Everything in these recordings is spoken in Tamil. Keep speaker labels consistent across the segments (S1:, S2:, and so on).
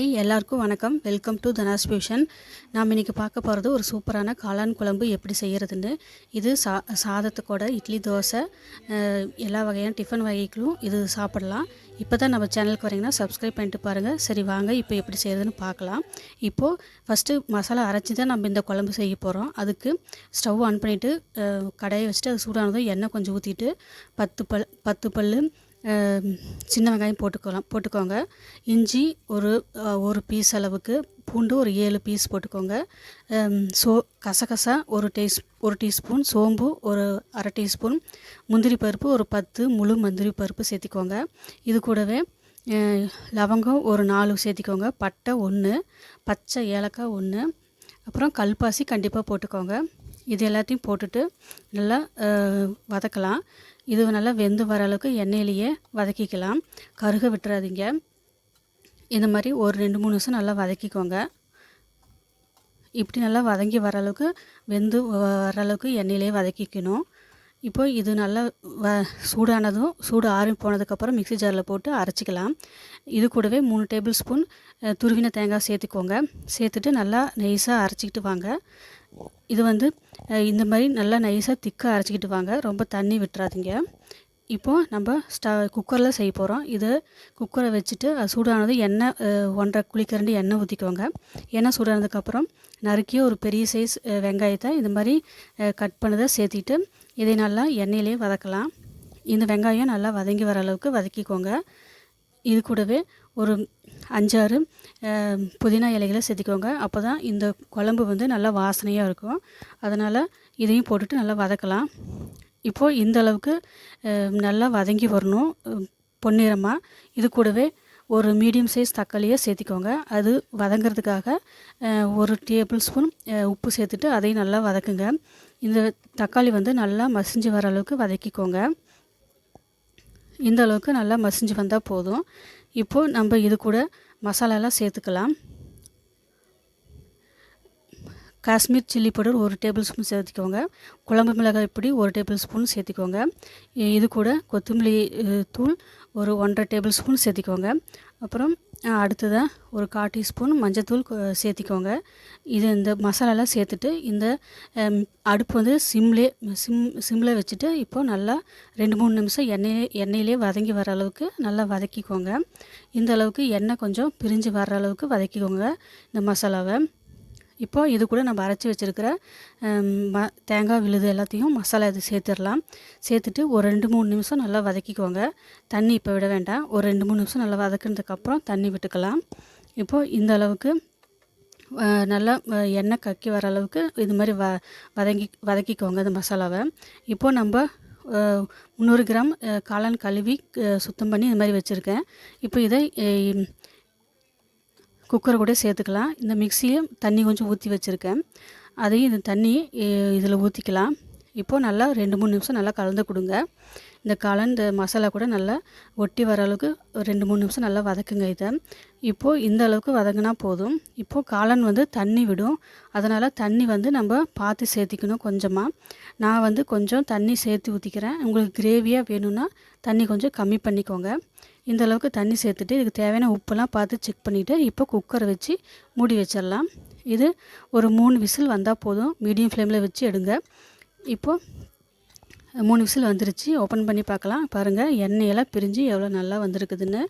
S1: ஹாய் எல்லாருக்கும் வணக்கம். Welcome to Dhana's Fusion. நாம் இன்றைக்கி பார்க்க போகிறது ஒரு சூப்பரான காளான் குழம்பு எப்படி செய்கிறதுன்னு. இது சாதத்துக்கூட இட்லி, தோசை, எல்லா வகையான டிஃபன் வகைகளும் இது சாப்பிடலாம். இப்போ தான் நம்ம சேனலுக்கு வரீங்கன்னா சப்ஸ்கிரைப் பண்ணிட்டு பாருங்கள். சரி வாங்க இப்போ எப்படி செய்கிறதுன்னு பார்க்கலாம். இப்போது ஃபஸ்ட்டு மசாலா அரைச்சி தான் நம்ம இந்த குழம்பு செய்ய போகிறோம். அதுக்கு ஸ்டவ் ஆன் பண்ணிவிட்டு கடாயை வச்சுட்டு அது சூடானதும் எண்ணெய் கொஞ்சம் ஊற்றிட்டு 10 பல் சின்ன வெங்காயம் போட்டுக்கோங்க. இஞ்சி ஒரு பீஸ் அளவுக்கு, பூண்டு ஒரு 7 பீஸ் போட்டுக்கோங்க. கசகசா ஒரு டீஸ்பூன், சோம்பு ஒரு அரை டீஸ்பூன், முந்திரி பருப்பு ஒரு 10 முழு முந்திரி பருப்பு சேர்த்திக்கோங்க. இது கூடவே லவங்கம் ஒரு 4 சேர்த்திக்கோங்க, பட்டை 1, பச்சை ஏலக்காய் 1, அப்புறம் கல்பாசி கண்டிப்பாக போட்டுக்கோங்க. இது எல்லாத்தையும் போட்டுட்டு நல்லா வதக்கலாம். இது நல்லா வெந்து வர அளவுக்கு எண்ணெயிலேயே வதக்கிக்கலாம். கருக விட்டுறாதீங்க. இந்த மாதிரி ஒரு 2-3 நிமிஷம் நல்லா வதக்கிக்கோங்க. இப்படி நல்லா வதங்கி வர அளவுக்கு வெந்து வர அளவுக்கு எண்ணெயிலே வதக்கிக்கணும். இப்போ இது நல்லா சூடானதும் சூடு ஆறி போனதுக்கப்புறம் மிக்ஸி ஜாரில் போட்டு அரைச்சிக்கலாம். இது கூடவே 3 டேபிள் ஸ்பூன் துருவின தேங்காய் சேர்த்துக்கோங்க. சேர்த்துட்டு நல்லா நைஸாக அரைச்சிக்கிட்டு வாங்க. இது இந்த மாதிரி நல்லா நைஸாக திக்காக அரைச்சிக்கிட்டு வாங்க, ரொம்ப தண்ணி விட்டுறாதீங்க. இப்போது நம்ம குக்கரில் செய்ய போகிறோம். இது குக்கரை வச்சுட்டு அது சூடானது எண்ணெய் 1.5 குழிக்கரண்டி எண்ணெய் ஊற்றிக்கோங்க. எண்ணெய் சூடானதுக்கப்புறம் நறுக்கிய ஒரு பெரிய சைஸ் வெங்காயத்தை இது மாதிரி கட் பண்ணதை சேர்த்திட்டு இதை நல்லா எண்ணெயிலே வதக்கலாம். இந்த வெங்காயம் நல்லா வதங்கி வர அளவுக்கு வதக்கிக்கோங்க. இது கூடவே ஒரு 5-6 புதினா இலைகளை சேர்த்திக்கோங்க. அப்போ தான் இந்த குழம்பு நல்லா வாசனையாக இருக்கும். அதனால் இதையும் போட்டுட்டு நல்லா வதக்கலாம். இப்போது இந்த அளவுக்கு நல்லா வதங்கி வரணும் பொன்னிறமாக. இது கூடவே ஒரு மீடியம் சைஸ் தக்காளியை சேர்த்திக்கோங்க. அது வதங்கிறதுக்காக ஒரு டேபிள் ஸ்பூன் உப்பு சேர்த்துட்டு அதையும் நல்லா வதக்குங்க. இந்த தக்காளி நல்லா மசிஞ்சு வர அளவுக்கு வதக்கிக்கோங்க. இந்த அளவுக்கு நல்லா மசிஞ்சு வந்தால் போதும். இப்போது நம்ம இது கூட மசாலாலாம் சேர்த்துக்கலாம். காஷ்மீர் சில்லி பவுடர் ஒரு டேபிள் ஸ்பூன் சேர்த்துக்கோங்க. குழம்பு மிளகாய் பொடி ஒரு டேபிள் ஸ்பூன் சேர்த்திக்கோங்க. இது கூட கொத்தமல்லி தூள் ஒரு 1.5 டேபிள் ஸ்பூன் சேர்த்திக்கோங்க. அப்புறம் அடுத்ததாக ஒரு 1/4 டீஸ்பூன் மஞ்சத்தூள் சேர்த்திக்கோங்க. இந்த மசாலாலாம் சேர்த்துட்டு இந்த அடுப்பு சிம்மில் வச்சுட்டு இப்போது நல்லா 2-3 நிமிஷம் எண்ணெயிலே வதங்கி வர அளவுக்கு நல்லா வதக்கிக்கோங்க. இந்த அளவுக்கு எண்ணெய் கொஞ்சம் பிரிஞ்சு வர்ற அளவுக்கு வதக்கிக்கோங்க இந்த மசாலாவை. இப்போ இது கூட நம்ம அரைச்சி வச்சுருக்கிற தேங்காய் விழுது எல்லாத்தையும் மசாலா இது சேர்த்துடலாம். சேர்த்துட்டு ஒரு 2-3 நிமிஷம் நல்லா வதக்கிக்கோங்க. தண்ணி இப்போ விட வேண்டாம். ஒரு 2-3 நிமிஷம் நல்லா வதக்கினதுக்கப்புறம் தண்ணி விட்டுக்கலாம். இப்போது இந்த அளவுக்கு நல்லா எண்ணெய் கக்கி வர அளவுக்கு இது மாதிரி வதக்கிக்கோங்க இந்த மசாலாவை. இப்போது நம்ம 300 கிராம் காளான் கழுவி சுத்தம் பண்ணி இது மாதிரி வச்சுருக்கேன். இப்போ இதை குக்கரை கூட சேர்த்துக்கலாம். இந்த மிக்சியை தண்ணி கொஞ்சம் ஊற்றி வச்சுருக்கேன். அதையும் இந்த தண்ணி இதில் ஊற்றிக்கலாம். இப்போது நல்லா 2-3 நிமிஷம் நல்லா கலந்து கொடுங்க. இந்த காளான் இந்த மசாலா கூட நல்லா ஒட்டி வர அளவுக்கு 2-3 நிமிஷம் நல்லா வதக்குங்க இதை. இப்போது இந்த அளவுக்கு வதங்கினா போதும். இப்போது காளான் தண்ணி விடும். அதனால் தண்ணி நம்ம பார்த்து சேர்த்திக்கணும் கொஞ்சமாக. நான் கொஞ்சம் தண்ணி சேர்த்து ஊற்றிக்கிறேன். உங்களுக்கு கிரேவியாக வேணும்னா தண்ணி கொஞ்சம் கம்மி பண்ணிக்கோங்க. இந்த அளவுக்கு தண்ணி சேர்த்துட்டு இதுக்கு தேவையான உப்பெல்லாம் பார்த்து செக் பண்ணிவிட்டு இப்போ குக்கரை வச்சு மூடி வச்சிடலாம். இது ஒரு 3 விசில் வந்தால் போதும். மீடியம் ஃப்ளேமில் வச்சு எடுங்க. இப்போது 3 விசில் வந்துருச்சு. ஓப்பன் பண்ணி பார்க்கலாம். பாருங்கள் எண்ணெயெல்லாம் பிரிஞ்சு எவ்வளோ நல்லா வந்திருக்குதுன்னு.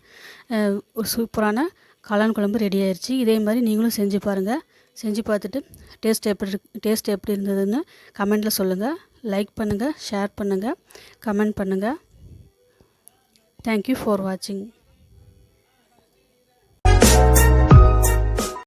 S1: ஒரு சூப்பரான காளான் குழம்பு ரெடி ஆயிடுச்சு. இதே மாதிரி நீங்களும் செஞ்சு பாருங்கள். செஞ்சு பார்த்துட்டு டேஸ்ட் எப்படி இருந்ததுன்னு கமெண்ட்டில் சொல்லுங்கள். லைக் பண்ணுங்கள், ஷேர் பண்ணுங்கள், கமெண்ட் பண்ணுங்கள். Thank you for watching.